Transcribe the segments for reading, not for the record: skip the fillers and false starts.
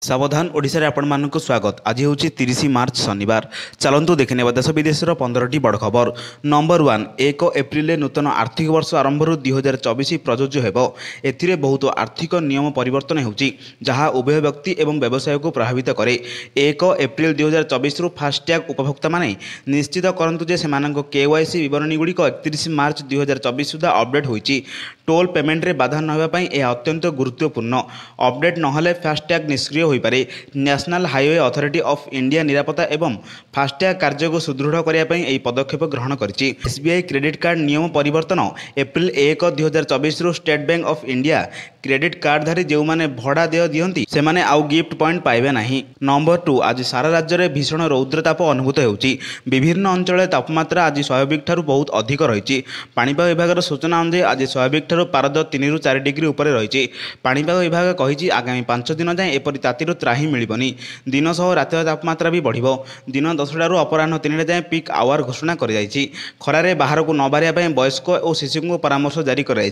सावधान ओडिशा रे आपण मानक स्वागत। आज हूँ 30 मार्च शनिवार। चलतु देखने देश विदेशर 15टी बड़ खबर। नंबर 1 1 एप्रिल नूतन आर्थिक वर्ष आरंभ 2024 प्रযোज्य हेबो। एथिरे बहुत आर्थिक नियम परिवर्तन होउची जहाँ उभय व्यक्ति एवं व्यवसाय को प्रभावित करे। 1 एप्रिल 2024 रु फास्टैग उपभोक्ता माने निश्चित करंतु जे सेमानक केवाईसी विवरणी गुड़िक 31 मार्च 2024 सुधा अपडेट होईची। टोल पेमेंट रे बाधा न होबा पई यह अत्यंत गुरुत्वपूर्ण। अपडेट नहले फास्टैग निष्क्रिय हो पारे। National highway authority of India निरापत्ता एवं फास्टैग कार्य को सुदृढ़ करने यह पदक्षेप ग्रहण करिछि। एसबीआई क्रेडिट कार्ड नियम परिवर्तन एप्रिल 1 2024 रु state bank of India credit कार्डधारी जो मैंने भड़ा देय दियंती से माने आउ गिफ्ट पॉइंट पाइबे नहीं। नंबर 2 आज सारा राज्य में भीषण रौद्रताप अनुभूत होउछि। विभिन्न अंचल तापमात्रा आज स्वाभाविक ठारू बहुत अधिक रही। पाणीपाग विभाग सूचना अनुसार आज स्वाभाविक ठारू पारद 3 ରୁ 4 डिग्री उपर रही। पाणीपाग विभाग कही आगामी 5 दिन जाए एपरी तातीर त्राही मिलबनी। दिन सह रात तापमात्रा भी बढ़िबो। दिन 10टारू अपराह्न 3 जाए पिक आवर घोषणा कर खरारे बाहर को न बाहर वयस्क और शिशु को परामर्श जारी कर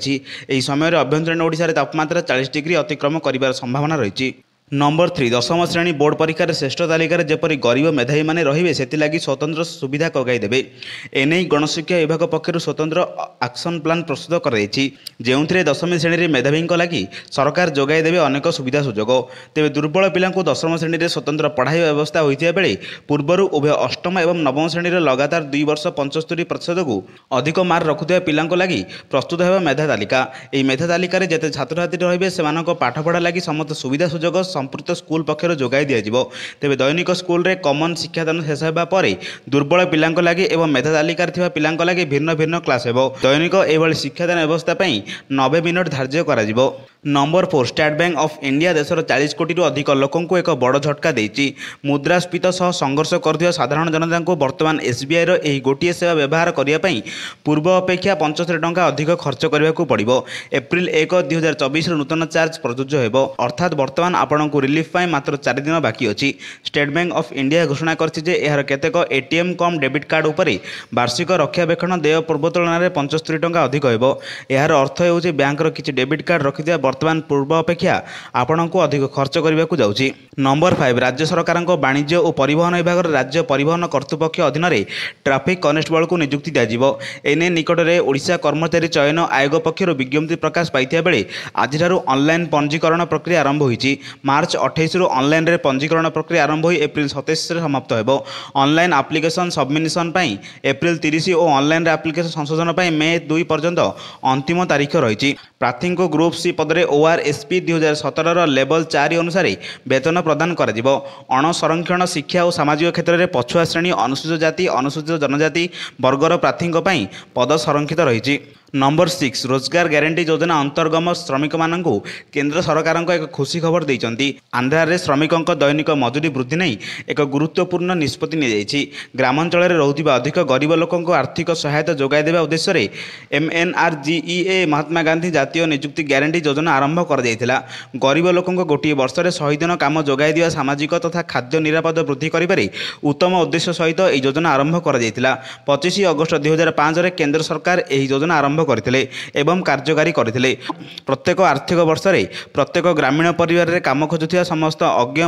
समय अभ्यंतरीण ओडिशा रे तापमात्रा 40 डिग्री अतिक्रम कर संभावना रही। नंबर 3 दशम श्रेणी बोर्ड परीक्षा श्रेष्ठ तालिकार जेपरी गरीब मेधावी माने रहिबे सेतिलागी स्वतंत्र सुविधा कगाई देबे। एने गणशिक्षा विभाग पक्षर स्वतंत्र एक्शन प्लान प्रस्तुत कराई जेउथिरे दशम श्रेणी मेधावी लगी सरकार जोगाई देबे अनेक सुविधा सुजोग। तेबे दुर्बल पिलांको दशम श्रेणी रे स्वतंत्र पढ़ाई व्यवस्था होइथिया बेले पूर्वरु उभय अष्टम एवं नवम श्रेणी रे लगातार 2 वर्ष 75% को अधिक मार्क रखुथिया पिलांको लगी प्रस्तुत हेबा मेधा तालिका। एही मेधा तालिका रे जेते छात्र छात्री रहिबे सेमानक पाठ पढ़ा लगी समस्त सुविधा सुजोग संपूर्ण स्कूल पक्षर जोगाई दिया। तेबे दैनिक स्कूल रे कॉमन शिक्षादान शेष होगा पर दुर्बल पिलांको लगी एवं मेधा तालिकार थिबा पिलांको लगी भिन्न भिन्न क्लास हेबो। दैनिक एभली शिक्षादान व्यवस्था पई 90 मिनिट धार्य करा जिवो। Number 4 state bank of India देशर 40 कोटी रु अधिक लोकों को एक बड़ झटका देइछि। मुद्रास्फीति सह संघर्ष करथिबा साधारण जनता को वर्तमान एसबीआई रो एही गोटिए सेवा व्यवहार करिया पई पूर्व अपेक्षा 75 टंका अधिक खर्च करबा को पड़िबो। एप्रिल 1 2024 रो नूतन चार्ज प्रযোज्य हेबो। अर्थात वर्तमान आपण को रिलीफ पाई मात्र 4 दिन बाकी अछि। स्टेट बैंक ऑफ इंडिया घोषणा करछि जे एहार केतेक एटीएम कम डेबिट कार्ड उपरे वार्षिक रक्षाबेक्षण देय पूर्व तुलन में 75 टंका अधिक हेबो। एहार अर्थ हेउछि बैंक रो किछि डेबिट कार्ड रखिदिया वर्तमान पूर्व अपेक्षा आपण को अधिक खर्च करबा को जाउछि। नंबर 5 राज्य सरकार वाणिज्य और परिवहन विभाग राज्य परिवहन कर्तृपक्ष अधीन में ट्राफिक कनेस्टेबल को नियुक्ति दिज्व। एने निकट में ओडिशा कर्मचारी चयन आयोग पक्षर विज्ञप्ति प्रकाश पाइथिया बेले आज ऑनलाइन पंजीकरण प्रक्रिया आरंभ होइछि। मार्च 28 रु ऑनलाइन रे पंजीकरण प्रक्रिया आरंभ होई एप्रिल 27 रे समाप्त हेबो। ऑनलाइन एप्लिकेशन सबमिशन पई एप्रिल 30 और ऑनलाइन रे एप्लिकेशन संशोधन पई मई 2 पर्यंत अंतिम तारीख रही। प्रार्थी को ग्रुप सी पदरे ओआरएसपी 2017 रो लेवल 4 अनुसार वेतन प्रदान कर अणसंरक्षण शिक्षा और सामाजिक क्षेत्र में पछुआ श्रेणी अनुसूचित जाति अनुसूचित जनजाति वर्गर प्रार्थी पद संरक्षित रही। नंबर 6 रोजगार ग्यारंटी योजना अंतर्गत श्रमिक मानक केंद्र सरकार एक खुशी खबर देइचंती। आंध्रा रे श्रमिकों दैनिक मजूरी वृद्धि नहीं एक गुरुत्वपूर्ण निष्पत्ति नि ग्रामांचल में रोकथिबा अधिक गरीब लोकों को आर्थिक सहायता जोगाई देबा उद्देश्य रे एमएनआरजीईए महात्मा गांधी जातीय नियुक्ति ग्यारंटी योजना आरंभ कर देइथिला। गरीब लोकों को गोटे वर्ष में 100 दिन काम जोगाई दिवा सामाजिक तथा खाद्य निरापद वृद्धि करिबारे उत्तम उद्देश्य सहित यह योजना आरंभ कर देइथिला। 25 अगस्त 2005 रे केंद्र सरकार यह योजना आरंभ करथिले एवं कार्यकारी करथिले। प्रत्येक आर्थिक वर्ष में प्रत्येक ग्रामीण परिवार रे काम खोजुथिबा समस्त अज्ञ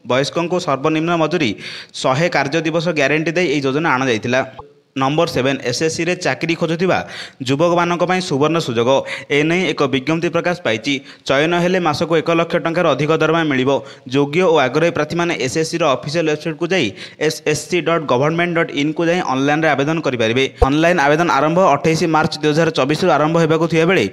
वयस्कों को सर्वनिम्न मजूरी 100 कार्य दिवस ग्यारंटी दे यह योजना आना जाइथिला। नंबर 7 एसएससी रे चाकरी खोजुथिबा युवक मानक पई सुवर्ण सुजोग एने एक विज्ञप्ति प्रकाश पाइछि। चयन हेले मासक 1 लाख टंकार अधिक दरमा मिलिबो। योग्य और आग्रही प्रार्थी माने एसएससी रो ऑफिशियल वेबसाइट को जाई ssc.government.in को जाई ऑनलाइन रे आवेदन करि परिबे। ऑनलाइन आवेदन आरंभ 28 मार्च 2024 आरंभ हेबाकु थिया बेले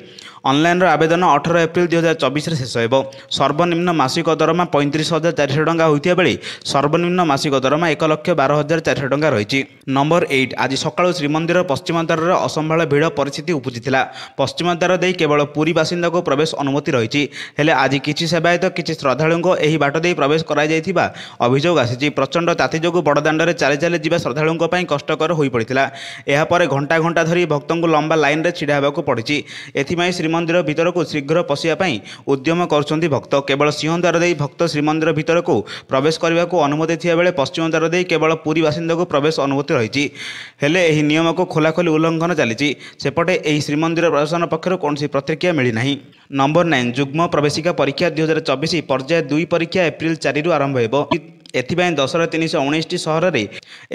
ऑनलाइन आवेदन 18 एप्रिल 2024 रे शेष हेबो। सर्वनिम्न मासिक दरमा 35,400 टंका होइथिया बेले सर्वनिम्न मासिक दरमा 1,12,400 टंका रहिछि। नंबर 8 आज सकाळु श्रीमंदिर पश्चिम द्वार असंभाल भिड़ परिस्थिति उपजिथिला। पश्चिम द्वार दे केवल पुरी बासिंदा को प्रवेश अनुमति रही। हेले आज किछि सेवायत किछि श्रद्धालुओं को एही बाट दे प्रवेश कराई जाइथिबा अभियोग आसीछि। प्रचंड ताती जोगु बड़दाण्ड रे चाली चाली जीवा श्रद्धालुओं पई कष्टकर होई पड़िथिला। एहा परे घंटा घंटा धरी भक्तों को लंबा लाइन रे छिड़ा हेबाकू पड़िछि। एथिमाई ଶ୍ରୀମନ୍ଦିର ଭିତରକୁ ଶୀଘ୍ର ପଶିବା ପାଇଁ ଉଦ୍ୟମ କରୁଛନ୍ତି ଭକ୍ତ। କେବଳ ସିଂହଦ୍ୱାର ଦେଇ ଭକ୍ତ ଶ୍ରୀମନ୍ଦିର ଭିତରକୁ ପ୍ରବେଶ କରିବାକୁ ଅନୁମତି ଥିବାବେଳେ ପଶ୍ଚିମ ଦ୍ୱାର ଦେଇ କେବଳ ପୁରୀ ବାସିନ୍ଦାଙ୍କୁ ପ୍ରବେଶ ଅନୁମତି ରହିଛି। ହେଲେ ଏହି ନିୟମକୁ ଖୋଲାଖୋଲି ଉଲ୍ଲଂଘନ ଚାଲିଛି। ସେପଟେ ଏହି ଶ୍ରୀମନ୍ଦିର ପ୍ରଶାସନ ପକ୍ଷରୁ କୌଣସି ପ୍ରତିକ୍ରିୟା ମିଳିନାହିଁ। ନମ୍ବର 9 ଯୁଗ୍ମ ପ୍ରବେଶିକା ପରୀକ୍ଷା 2024 ପର୍ଯ୍ୟାୟ 2 ପରୀକ୍ଷା ଏପ୍ରିଲ 4ରୁ ଆରମ୍ଭ ହେବ। ଏଥିପାଇଁ ଦେଶର 319ଟି ସହରରେ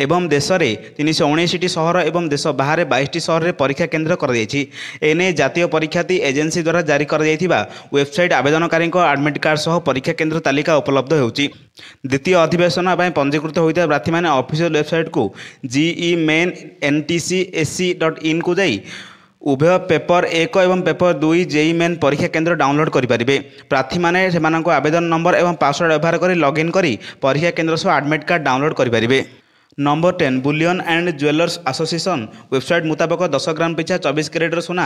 ଏବଂ ଦେଶରେ 319ଟି ସହର ଏବଂ ଦେଶ ବାହାରେ 22ଟି ସହରରେ ପରୀକ୍ଷା କେନ୍ଦ୍ର କରାଯାଇଛି। ଏନେଇ ଜାତୀୟ ପରୀକ୍ଷାର୍ଥୀ ଏଜେନ୍ସି ଦ୍ୱାରା ଜାରି କରାଯାଇଥିବା ୱେବସାଇଟ୍ ଆବେଦନକାରୀଙ୍କ ଆଡମିଟ୍ କାର୍ଡ ସହ ପରୀକ୍ଷା କେନ୍ଦ୍ର ତାଲିକା ଉପଲବ୍ଧ ହେଉଛି। ଦ୍ୱିତୀୟ ଅଧିବେଶନ ପାଇଁ ପଞ୍ଜୀକୃତ ହୋଇଥିବା ପ୍ରାର୍ଥୀମାନେ ଅଫିସିଆଲ ୱେବସାଇଟ୍କୁ GEMAIN.NTCSC.in କୁ ଯାଇ ଉଭୟ ପେପର 1 ଏବଂ ପେପର 2 JEE ମେନ୍ ପରୀକ୍ଷା କେନ୍ଦ୍ର ଡାଉନଲୋଡ୍ କରିପାରିବେ। ପ୍ରାର୍ଥୀମାନେ ସେମାନଙ୍କ ଆବେଦନ ନମ୍ବର ଏବଂ ପାସୱାର୍ଡ ବ୍ୟବହାର କରି ଲଗ୍ଇନ୍ କରି ପରୀକ୍ଷା କେନ୍ଦ୍ର ସହ ଆଡମିଟ୍ କାର୍ଡ ଡାଉନଲୋଡ୍ କରିପାରିବେ। Number 10 bullion and jewellers association website ମୁତାବକ 10 ଗ୍ରାମ ପିଛା 24 କ୍ୟାରେଟର ସୁନା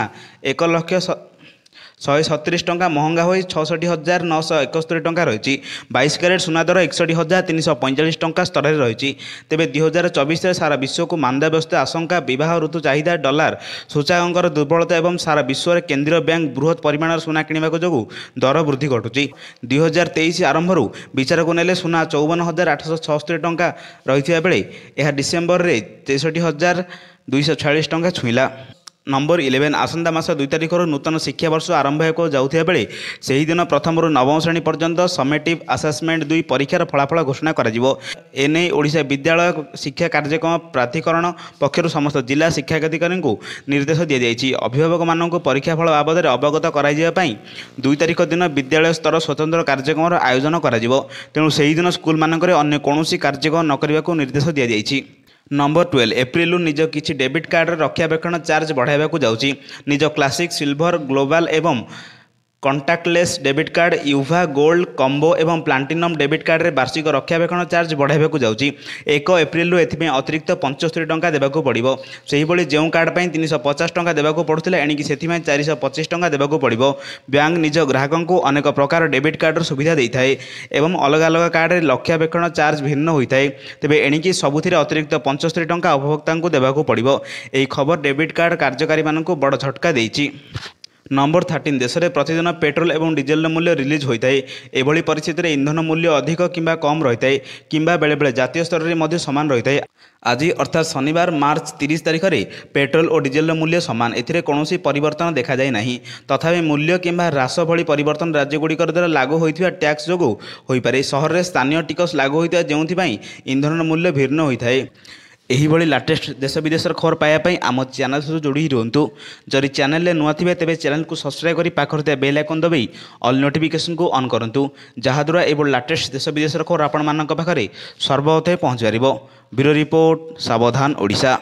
1,137 ଟଙ୍କା ମହଙ୍ଗା ହୋଇ 66,971 ଟଙ୍କା ରହିଛି। 22 କ୍ୟାରେଟ ସୁନା ଦର 61,345 ଟଙ୍କା ସ୍ତରରେ ରହିଛି। ତେବେ 2024ରେ ସାରା ବିଶ୍ୱକୁ ମାନ୍ଦାବସ୍ଥା ଆଶଙ୍କା, ବିବାହ ଋତୁ ଚାହିଦା, ଡଲାର ସୂଚାକଙ୍କର ଦୁର୍ବଳତା ଏବଂ ସାରା ବିଶ୍ୱରେ କେନ୍ଦ୍ରୀୟ ବ୍ୟାଙ୍କ ବୃହତ ପରିମାଣର ସୁନା କିଣିବାକୁ ଯୋଗୁଁ ଦର ବୃଦ୍ଧି ଘଟୁଛି। 2023 ଆରମ୍ଭରୁ ବିଚାରକୁ ନେଲେ ସୁନା 54,876 ଟଙ୍କା ରହିଥିବା ବେଳେ ଏହା ଡିସେମ୍ବରରେ 63,246 ଟଙ୍କା ଛୁଇଁଲା। ନମ୍ବର 11 ଆସନ୍ତା ମାସ 2 ତାରିଖରୁ ନୂତନ ଶିକ୍ଷାବର୍ଷ ଆରମ୍ଭ ହେବାକୁ ଯାଉଥିବା ବେଳେ ସେହିଦିନ ପ୍ରଥମରୁ ନବମ ଶ୍ରେଣୀ ପର୍ଯ୍ୟନ୍ତ ସमेटिव ଆସେସମେଣ୍ଟ 2 ପରୀକ୍ଷାର ଫଳାଫଳ ଘୋଷଣା କରାଯିବ। ଏନେଇ ଓଡ଼ିଶା ବିଦ୍ୟାଳୟ ଶିକ୍ଷା କାର୍ଯ୍ୟକ୍ରମ ପ୍ରାଧିକରଣ ପକ୍ଷରୁ ସମସ୍ତ ଜିଲ୍ଲା ଶିକ୍ଷାଧିକାରୀଙ୍କୁ ନିର୍ଦ୍ଦେଶ ଦିଆଯାଇଛି। ଅଭିଭାବକମାନଙ୍କୁ ପରୀକ୍ଷା ଫଳ ବାବଦରେ ଅବଗତ କରାଯିବା ପାଇଁ 2 ତାରିଖ ଦିନ ବିଦ୍ୟାଳୟ ସ୍ତର ସ୍ୱତନ୍ତ୍ର କାର୍ଯ୍ୟକ୍ରମର ଆୟୋଜନ କରାଯିବ। ତେଣୁ ସେହିଦିନ ସ୍କୁଲମାନଙ୍କରେ ଅନ୍ୟ କୌଣସି କାର୍ଯ୍ୟକ୍ରମ ନ କରିବାକୁ ନିର୍ଦ୍ଦେଶ ଦିଆଯାଇଛି। ନମ୍ବର 12 ଏପ୍ରିଲରୁ ନିଜ କିଛି ଡେବିଟ୍ କାର୍ଡର ରକ୍ଷଣାବେକ୍ଷଣ ଚାର୍ଜ ବଢ଼ାଇବାକୁ ଯାଉଛି। ନିଜ କ୍ଲାସିକ୍, ସିଲଭର, ଗ୍ଲୋବାଲ ଏବଂ contactless debit card, Yuva, gold, combo ଏବଂ ପ୍ଲାଟିନମ୍ ଡେବିଟ୍ କାର୍ଡରେ ବାର୍ଷିକ ରକ୍ଷଣାବେକ୍ଷଣ ଚାର୍ଜ ବଢ଼ାଇବାକୁ ଯାଉଛି। 1 ଏପ୍ରିଲରୁ ଏଥିପାଇଁ ଅତିରିକ୍ତ 75 ଟଙ୍କା ଦେବାକୁ ପଡ଼ିବ। ସେହିଭଳି ଯେଉଁ କାର୍ଡ ପାଇଁ 350 ଟଙ୍କା ଦେବାକୁ ପଡ଼ୁଥିଲା ଏଣିକି ସେଥିପାଇଁ 425 ଟଙ୍କା ଦେବାକୁ ପଡ଼ିବ। ବ୍ୟାଙ୍କ ନିଜ ଗ୍ରାହକଙ୍କୁ ଅନେକ ପ୍ରକାର ଡେବିଟ୍ କାର୍ଡର ସୁବିଧା ଦେଇଥାଏ ଏବଂ ଅଲଗା ଅଲଗା କାର୍ଡରେ ରକ୍ଷଣାବେକ୍ଷଣ ଚାର୍ଜ ଭିନ୍ନ ହୋଇଥାଏ। ତେବେ ଏଣିକି ସବୁଥିରେ ଅତିରିକ୍ତ 75 ଟଙ୍କା ଉପଭୋକ୍ତାଙ୍କୁ ଦେବାକୁ ପଡ଼ିବ। ଏହି ଖବର ଡେବିଟ୍ କାର୍ଡ କାର୍ଯ୍ୟକାରୀମାନଙ୍କୁ ବଡ଼ ଝଟକା ଦେଇଛି। ନମ୍ବର 13 ଦେଶରେ ପ୍ରତିଦିନ ପେଟ୍ରୋଲ ଏବଂ ଡିଜେଲର ମୂଲ୍ୟ ରିଲିଜ୍ ହୋଇଥାଏ। ଏଭଳି ପରିସ୍ଥିତିରେ ଇନ୍ଧନ ମୂଲ୍ୟ ଅଧିକ କିମ୍ବା କମ୍ ରହିଥାଏ କିମ୍ବା ବେଳେବେଳେ ଜାତୀୟ ସ୍ତରରେ ମଧ୍ୟ ସମାନ ରହିଥାଏ। ଆଜି ଅର୍ଥାତ୍ ଶନିବାର ମାର୍ଚ୍ଚ 30 ତାରିଖରେ ପେଟ୍ରୋଲ ଓ ଡିଜେଲର ମୂଲ୍ୟ ସମାନ। ଏଥିରେ କୌଣସି ପରିବର୍ତ୍ତନ ଦେଖାଯାଇ ନାହିଁ। ତଥାପି ମୂଲ୍ୟ କିମ୍ବା ହ୍ରାସ ଭଳି ପରିବର୍ତ୍ତନ ରାଜ୍ୟଗୁଡ଼ିକ ଦ୍ୱାରା ଲାଗୁ ହୋଇଥିବା ଟ୍ୟାକ୍ସ ଯୋଗୁଁ ହୋଇପାରେ। ସହରରେ ସ୍ଥାନୀୟ ଟିକସ ଲାଗୁ ହୋଇଥାଏ ଯେଉଁଥିପାଇଁ ଇନ୍ଧନର ମୂଲ୍ୟ ଭିନ୍ନ ହୋଇଥାଏ। ଏହିଭଳି ଲାଟେଷ୍ଟ ଦେଶ ବିଦେଶର ଖବର ପାଇବା ପାଇଁ ଆମ ଚ୍ୟାନେଲ ସହିତ ଯୋଡ଼ି ରୁହନ୍ତୁ। ଯଦି ଚ୍ୟାନେଲରେ ନୂଆ ଥିବେ ତେବେ ଚ୍ୟାନେଲକୁ ସବସ୍କ୍ରାଇବ୍ କରି ପାଖରେ ଥିବା ବେଲ୍ ଆଇକନ୍ ଦବାଇ ଅଲ୍ ନୋଟିଫିକେସନକୁ ଅନ୍ କରନ୍ତୁ, ଯାହାଦ୍ୱାରା ଏଭଳି ଲାଟେଷ୍ଟ ଦେଶ ବିଦେଶର ଖବର ଆପଣମାନଙ୍କ ପାଖରେ ସର୍ବପ୍ରଥମେ ପହଞ୍ଚିପାରିବ। ବ୍ୟୁରୋ ରିପୋର୍ଟ, ସାବଧାନ ଓଡ଼ିଶା।